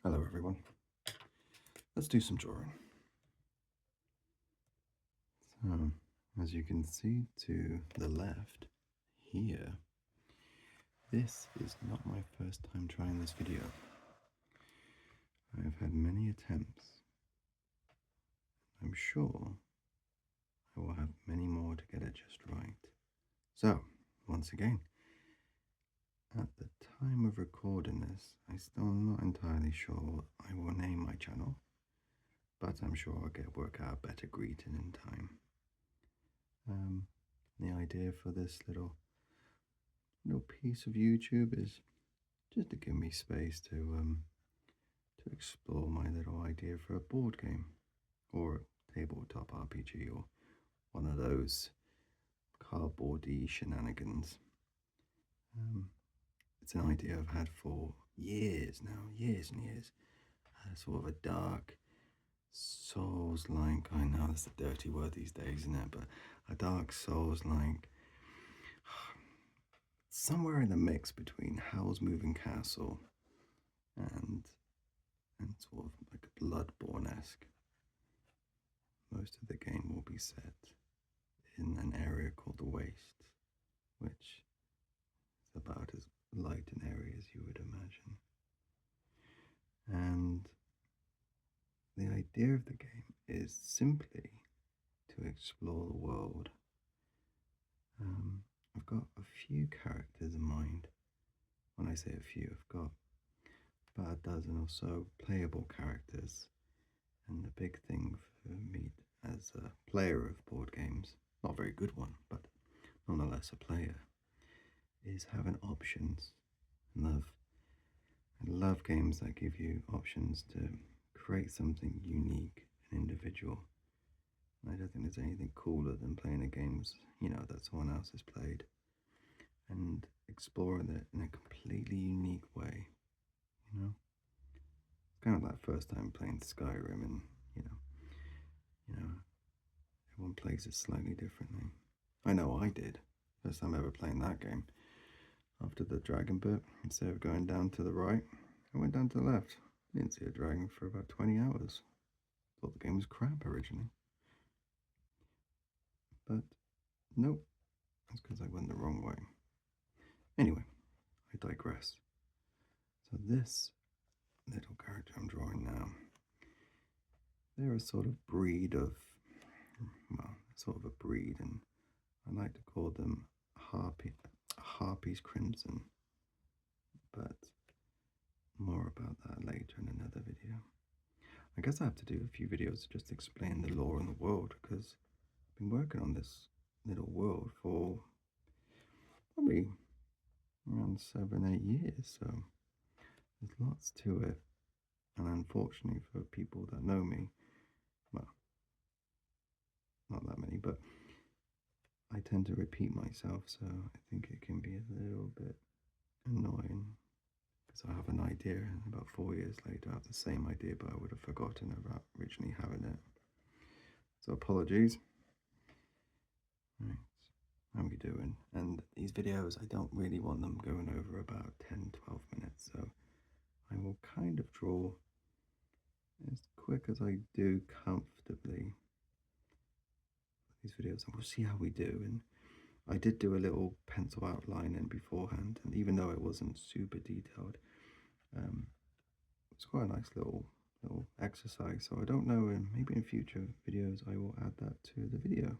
Hello everyone, let's do some drawing. So, as you can see to the left here, this is not my first time trying this video. I've had many attempts. I'm sure I will have many more to get it just right. So, once again, at the time of recording this, I'm still not entirely sure what I will name my channel, but I'm sure I'll work out a better greeting in time. The idea for this little piece of YouTube is just to give me space to explore my little idea for a board game or a tabletop RPG or one of those cardboardy shenanigans. It's an idea I've had for years now, years and years. Sort of a dark, Souls-like, I know that's a dirty word these days, isn't it? But a dark Souls-like, somewhere in the mix between Howl's Moving Castle and sort of like a Bloodborne-esque. Most of the game will be set in an area called the Waste, which is about as light an area as you would imagine. And the idea of the game is simply to explore the world. I've got a few characters in mind. When I say a few, I've got about a dozen or so playable characters. And the big thing for me as a player of board games, not a very good one, but nonetheless a player, is having options. I love games that give you options to create something unique and individual. And I don't think there's anything cooler than playing a game, that someone else has played and exploring it in a completely unique way. It's kind of like first time playing Skyrim, and everyone plays it slightly differently. I know I did. First time ever playing that game. After the dragon bit, instead of going down to the right, I went down to the left. Didn't see a dragon for about 20 hours. Thought the game was crap originally. But nope, that's because I went the wrong way. Anyway, I digress. So this little character I'm drawing now, they're a sort of breed of, and I like to call them Harpy's Crimson, but more about that later in another video. I guess I have to do a few videos to just explain the lore in the world, because I've been working on this little world for probably around 7-8 years, so there's lots to it. And unfortunately for people that know me, well, not that many, but I tend to repeat myself, so I think it can be a little bit annoying, because I have an idea and about 4 years later I have the same idea, but I would have forgotten about originally having it. So apologies. Right, how are we doing? And these videos, I don't really want them going over about 10-12 minutes, so I will kind of draw as quick as I do comfortably these videos, and we'll see how we do. And I did do a little pencil outline in beforehand, and even though it wasn't super detailed, it's quite a nice little exercise. So I don't know, maybe in future videos I will add that to the video.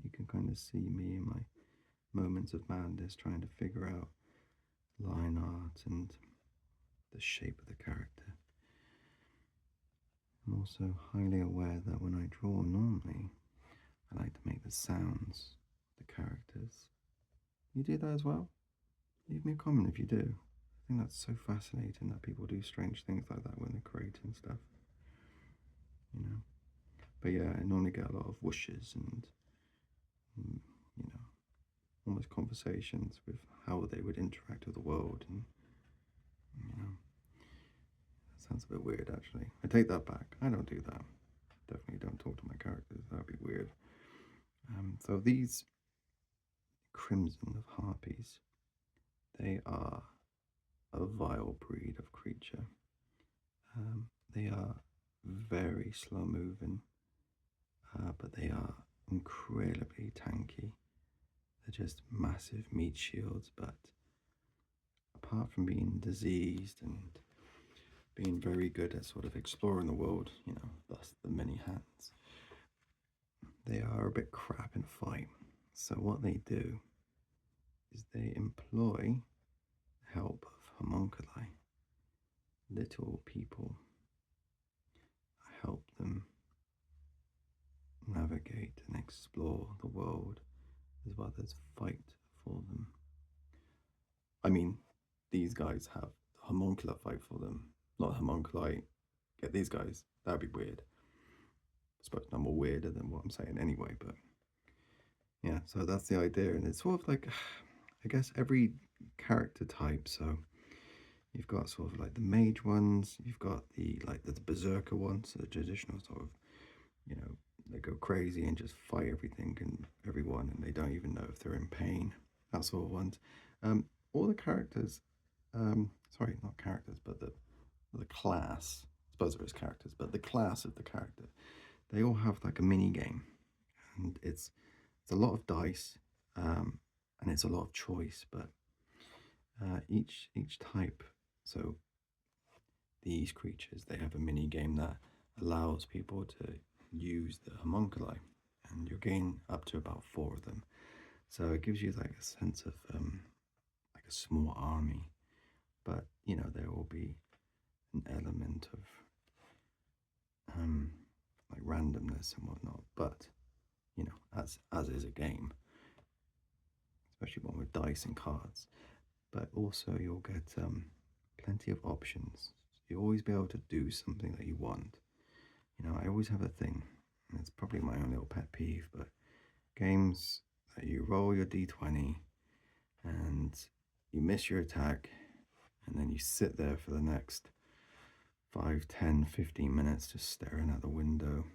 You can kind of see me in my moments of madness trying to figure out line art and the shape of the character. I'm also highly aware that when I draw normally, I like to make the sounds of the characters. You do that as well? Leave me a comment if you do. I think that's so fascinating that people do strange things like that when they're creating stuff. But yeah, I normally get a lot of whooshes and, almost conversations with how they would interact with the world. And, that sounds a bit weird actually. I take that back. I don't do that. Definitely don't talk to my characters. That'd be weird. So these Crimson of Harpies, they are a vile breed of creature. They are very slow moving, but they are incredibly tanky. They're just massive meat shields, but apart from being diseased and being very good at sort of exploring the world, thus the many hands, they are a bit crap in a fight. So what they do is they employ the help of homunculi, little people. Help them navigate and explore the world as well as fight for them. I mean, these guys have homunculi fight for them, not homunculi get these guys. That'd be weird. I suppose no more weirder than what I'm saying anyway, but yeah, so that's the idea. And it's sort of like, I guess, every character type. So you've got sort of like the mage ones, you've got the berserker ones, the traditional sort of, they go crazy and just fight everything and everyone, and they don't even know if they're in pain. That sort of ones. All the characters, sorry, not characters, but the class. I suppose there is characters, but the class of the character, they all have like a mini game, and it's a lot of dice, and it's a lot of choice. But each type, so these creatures, they have a mini game that allows people to use the homunculi, and you gain up to about 4 of them. So it gives you like a sense of like a small army, but there will be an element of like randomness and whatnot. But as is a game, especially one with dice and cards. But also you'll get plenty of options. You'll always be able to do something that you want. I always have a thing, and it's probably my own little pet peeve, but games that you roll your d20 and you miss your attack, and then you sit there for the next 5, 10, 15 minutes just staring out the window,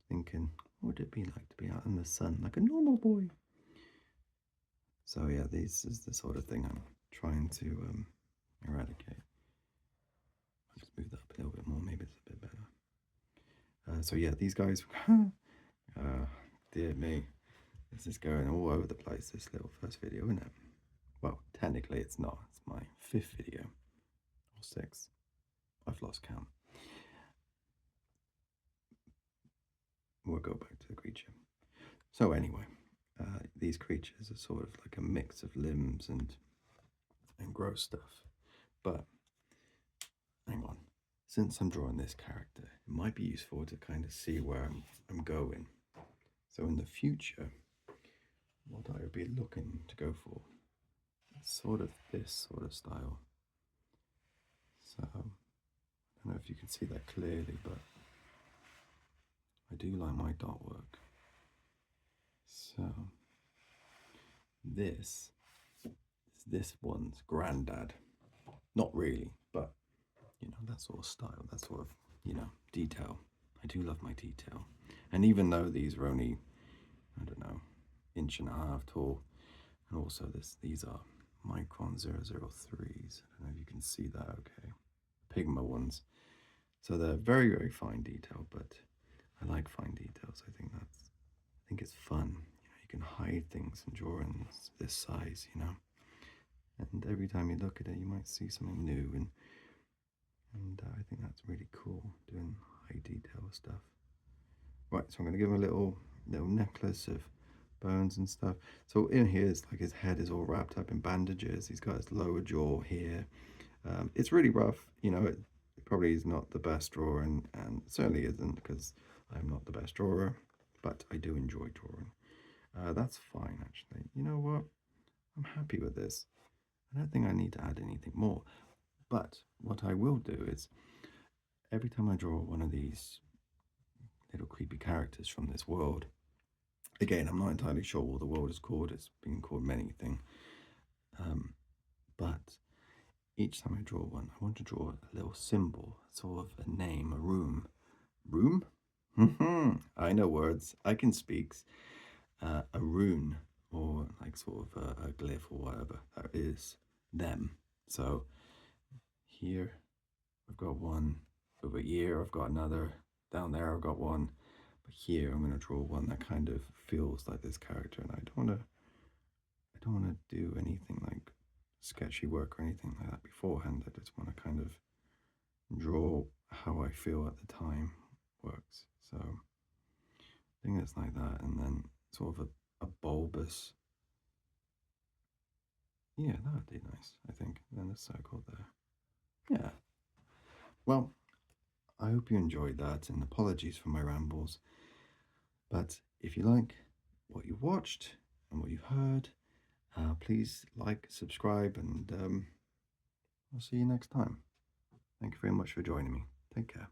thinking, what would it be like to be out in the sun like a normal boy? So yeah, this is the sort of thing I'm trying to eradicate. I'll just move that up a little bit more, maybe it's a bit better. So yeah, these guys, dear me, this is going all over the place, this little first video, isn't it? Well, technically it's not, it's my 5th video, or 6th, I've lost count. We'll go back to the creature. So anyway, these creatures are sort of like a mix of limbs and gross stuff. But hang on, since I'm drawing this character, it might be useful to kind of see where I'm going. So in the future, what I would be looking to go for is sort of this sort of style. So I don't know if you can see that clearly, but I do like my dot work. So this is this one's granddad. Not really, but that sort of style, that sort of, detail. I do love my detail. And even though these are only, I don't know, 1.5 tall, and also these are micron 003s. I don't know if you can see that okay. Pigma ones. So they're very, very fine detail, but I like fine details. I think it's fun. You can hide things in drawings this size, and every time you look at it, you might see something new, and I think that's really cool, doing high detail stuff. Right, so I'm going to give him a little necklace of bones and stuff. So in here, it's like his head is all wrapped up in bandages. He's got his lower jaw here. It's really rough. It probably is not the best drawer, and certainly isn't, because I'm not the best drawer, but I do enjoy drawing. That's fine, actually. You know what? I'm happy with this. I don't think I need to add anything more. But what I will do is, every time I draw one of these little creepy characters from this world, again, I'm not entirely sure what the world is called. It's been called many things. But each time I draw one, I want to draw a little symbol, sort of a name, a room. Room? I know words. I can speak. A rune, or like sort of a glyph or whatever, that is them. So here, I've got one over here, I've got another down there, I've got one. But here I'm going to draw one that kind of feels like this character, and I don't want to do anything like sketchy work or anything like that beforehand. I just want to kind of draw how I feel at the time works. So I think it's like that, and then sort of a bulbous. Yeah, that would be nice, I think. And then a circle there. Yeah. Well, I hope you enjoyed that, and apologies for my rambles. But if you like what you watched and what you heard, please like, subscribe, and I'll see you next time. Thank you very much for joining me. Take care.